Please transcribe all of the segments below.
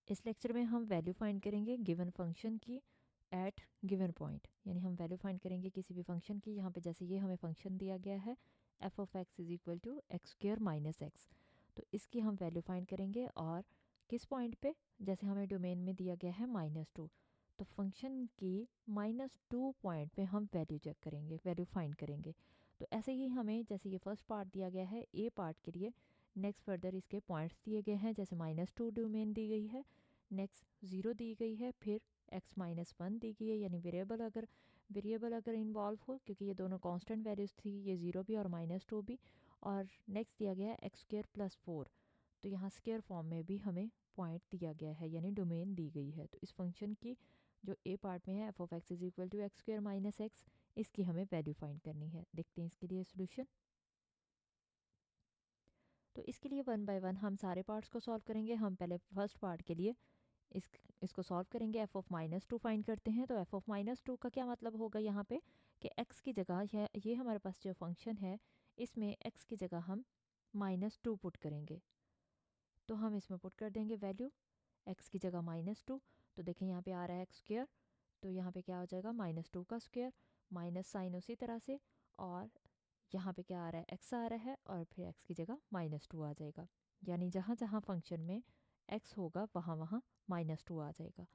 इस लेक्चर में हम वैल्यू फाइंड करेंगे गिवन फंक्शन की एट गिवन पॉइंट, यानी हम वैल्यू फाइंड करेंगे किसी भी फंक्शन की। यहाँ पे जैसे ये हमें फंक्शन दिया गया है F of X is equal to X square minus X, तो इसकी हम वैल्यू फाइंड करेंगे। और किस पॉइंट पे, जैसे हमें डोमेन में दिया गया है -2, तो फंक्शन की -2 पॉइंट पे हम वैल्यू चेक करेंगे, वैल्यू फाइंड करेंगे। तो ऐसे ही हमें, जैसे ये फर्स्ट पार्ट दिया गया है ए पार्ट के लिए, नेक्स्ट फर्दर इसके पॉइंट्स दिए गए हैं, जैसे -2 डोमेन दी गई है, नेक्स्ट 0 दी गई है, फिर x-1 दी गई है, यानी वेरिएबल अगर इन्वॉल्व हो, क्योंकि ये दोनों कांस्टेंट वैल्यूज थी, ये 0 भी और -2 भी। और नेक्स्ट दिया गया है x² + 4, तो यहाँ स्क्वायर फॉर्म में भी हमें पॉइंट दिया गया है, यानी डोमेन दी गई है। तो इस फंक्शन की जो ए पार्ट में है F of X is equal to X square minus X, इसकी हमें वैल्यू फाइंड करनी है। देखते हैं इसके लिए सोल्यूशन। तो इसके लिए वन बाय वन हम सारे पार्ट्स को सॉल्व करेंगे। हम पहले फर्स्ट पार्ट के लिए इसको सॉल्व करेंगे। एफ ऑफ -2 फाइंड करते हैं। तो एफ ऑफ -2 का क्या मतलब होगा यहाँ पे कि x की जगह ये हमारे पास जो फंक्शन है, इसमें x की जगह हम -2 पुट करेंगे। तो हम इसमें पुट कर देंगे वैल्यू x की जगह -2। तो देखें यहाँ पे आ रहा है x², तो यहाँ पे क्या हो जाएगा -2 का स्क्वायर, माइनस साइन उसी तरह से, और यहाँ पे क्या आ रहा है x आ रहा है, और फिर x की जगह -2 आ जाएगा। यानी जहाँ जहाँ फंक्शन में x होगा वहाँ वहाँ -2 आ जाएगा।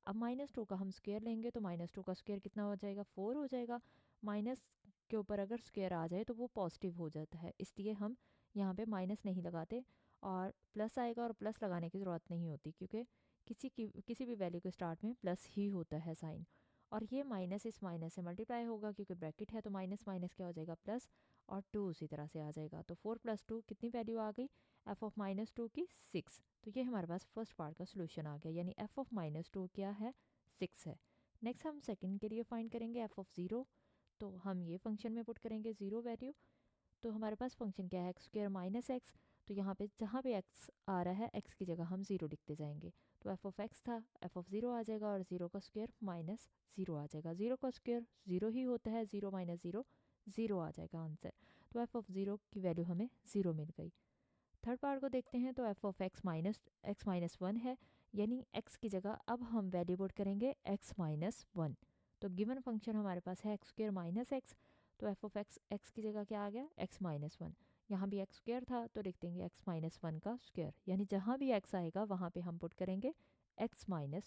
अब -2 का हम स्क्वायर लेंगे तो -2 का स्क्वायर कितना हो जाएगा, 4 हो जाएगा। माइनस के ऊपर अगर स्क्वायर आ जाए तो वो पॉजिटिव हो जाता है, इसलिए हम यहाँ पे माइनस नहीं लगाते, और प्लस आएगा, और प्लस लगाने की ज़रूरत नहीं होती, क्योंकि किसी भी वैल्यू के स्टार्ट में प्लस ही होता है साइन। और ये माइनस इस माइनस से मल्टीप्लाई होगा, क्योंकि ब्रैकेट है, तो माइनस माइनस क्या हो जाएगा, प्लस, और 2 उसी तरह से आ जाएगा। तो 4 + 2 कितनी वैल्यू आ गई, एफ ऑफ -2 की 6। तो ये हमारे पास फर्स्ट पार्ट का सोल्यूशन आ गया, यानी एफ ऑफ -2 क्या है, 6 है। नेक्स्ट हम सेकंड के लिए फाइंड करेंगे एफ ऑफ 0। तो हम ये फंक्शन में पुट करेंगे 0 वैल्यू। तो हमारे पास फंक्शन क्या है, x² माइनस एक्स। तो यहाँ पे जहाँ पे x आ रहा है, x की जगह हम 0 लिखते जाएंगे। तो एफ ऑफ एक्स था, एफ ऑफ 0 आ जाएगा, और 0 का स्क्वायर -0 आ जाएगा। 0 का स्क्वायर 0 ही होता है, 0 - 0 0 आ जाएगा आंसर। तो एफ ऑफ 0 की वैल्यू हमें 0 मिल गई। थर्ड पार्ट को देखते हैं। तो एफ ऑफ x-1 है, यानी x की जगह अब हम वैल्यू पुट करेंगे x-1। तो गिवन फंक्शन हमारे पास है x² माइनस एक्स, तो एफ ऑफ x की जगह क्या आ गया, x-1। यहाँ भी x² था, तो लिख देंगे x-1 का स्क्वायर, यानी जहाँ भी x आएगा वहाँ पे हम पुट करेंगे x-1।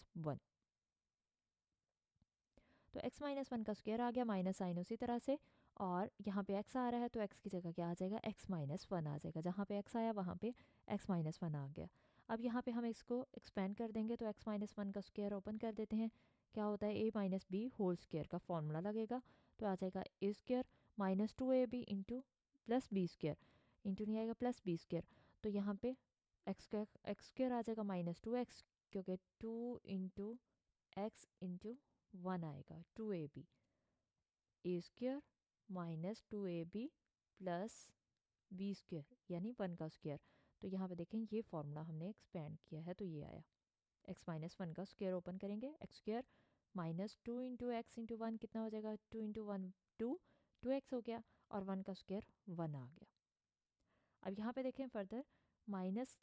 तो x-1 का स्क्वायर आ गया, माइनस साइन उसी तरह से, और यहाँ पे x आ रहा है, तो x की जगह क्या आ जाएगा, x-1 आ जाएगा। जहाँ पे x आया वहाँ पे x-1 आ गया। अब यहाँ पे हम इसको एक्सपेंड कर देंगे, तो x-1 का स्क्वायर ओपन कर देते हैं, क्या होता है, a - b होल स्क्वायर का फॉर्मूला लगेगा। तो आ जाएगा a² -2ab into plus B square, into नहीं आएगा, प्लस बी स्क्वायर। तो यहाँ पे x² आ जाएगा -2x, क्योंकि 2 इंटू एक्स इंटू 1 आएगा, 2ab, a² -2ab plus B square, यानी 1 का स्क्वायर। तो यहाँ पे देखें ये फॉर्मूला हमने एक्सपेंड किया है, तो ये आया। x-1 का स्क्वायर ओपन करेंगे, x² -2 इंटू एक्स इंटू 1 कितना हो जाएगा, 2 इंटू 1 2x हो गया, और 1 का स्क्वायर 1 आ गया। अब यहाँ पे देखें फर्दर, माइनस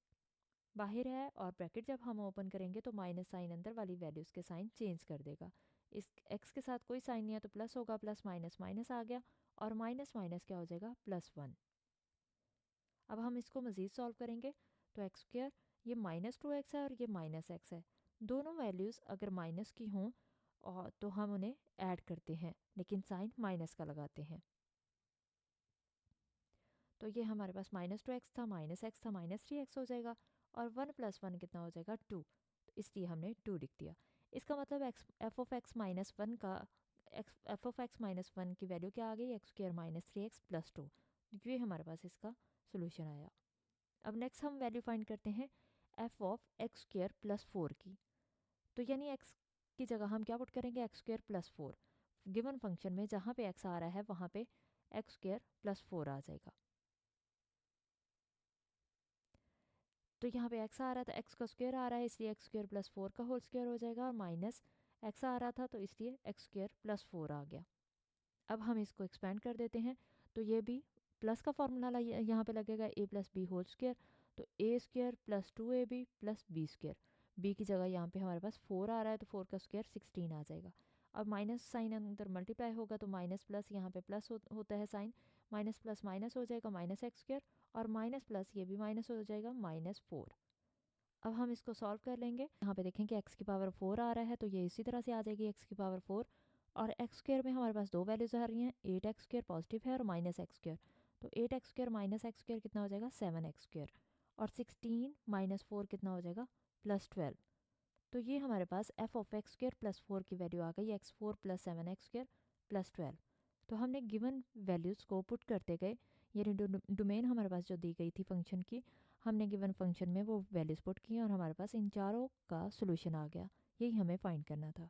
बाहर है, और ब्रैकेट जब हम ओपन करेंगे तो माइनस साइन अंदर वाली वैल्यूज़ के साइन चेंज कर देगा। इस x के साथ कोई साइन नहीं है, तो प्लस होगा, प्लस माइनस माइनस आ गया, और माइनस माइनस क्या हो जाएगा, +1। अब हम इसको मज़ीद सॉल्व करेंगे। तो x², ये -2x है और ये -x है। दोनों वैल्यूज़ अगर माइनस की हों और तो हम उन्हें ऐड करते हैं, लेकिन साइन माइनस का लगाते हैं। तो ये हमारे पास -2x था, -x था, -3x हो जाएगा, और 1 + 1 कितना हो जाएगा, 2। तो इसलिए हमने 2 लिख दिया। इसका मतलब F of x minus one की वैल्यू क्या आ गई, x² -3x + 2। ये हमारे पास इसका सोल्यूशन आया। अब नेक्स्ट हम वैल्यू फाइंड करते हैं एफ ऑफ x² + 4 की। तो यानी x की जगह हम क्या पुट करेंगे, x² + 4। गिवन फंक्शन में जहाँ पे x आ रहा है वहाँ पे x² + 4 आ जाएगा। तो यहाँ पे x आ रहा था, x का स्क्वायर आ रहा है, इसलिए x² + 4 का होल स्क्वायर हो जाएगा, और माइनस x आ रहा था, तो इसलिए x² + 4 आ गया। अब हम इसको एक्सपेंड कर देते हैं। तो ये भी प्लस का फॉर्मूला यहाँ पे लगेगा, a + b होल स्क्वायर। तो a² + 2ab + b square. b की जगह यहाँ पे हमारे पास 4 आ रहा है, तो 4 का स्क्वायर 16 आ जाएगा। अब माइनस साइन अंदर मल्टीप्लाई होगा तो माइनस प्लस यहाँ पे प्लस होता है साइन, माइनस प्लस माइनस हो जाएगा माइनस एक्स स्क्वायर, और माइनस प्लस ये भी माइनस हो जाएगा -4। अब हम इसको सॉल्व कर लेंगे। यहाँ पे देखें कि x की पावर 4 आ रहा है, तो ये इसी तरह से आ जाएगी x की पावर 4, और एक्स स्क्वायर में हमारे पास दो वैल्यूज आ रही हैं, 8x स्क्वायर पॉजिटिव है और माइनस एक्स स्क्वायर, तो 8x square minus x square कितना हो जाएगा 7x स्क्वायर, और 16 -4 कितना हो जाएगा +12। तो ये हमारे पास f of x square plus 4 की वैल्यू आ गई, x4 + 7x स्क्वायर +12। तो हमने गिवन वैल्यूज़ को पुट करते गए, यानी डोमेन हमारे पास जो दी गई थी फंक्शन की, हमने गिवन फंक्शन में वो वैल्यूज़ पुट की और हमारे पास इन चारों का सोल्यूशन आ गया। यही हमें फाइंड करना था।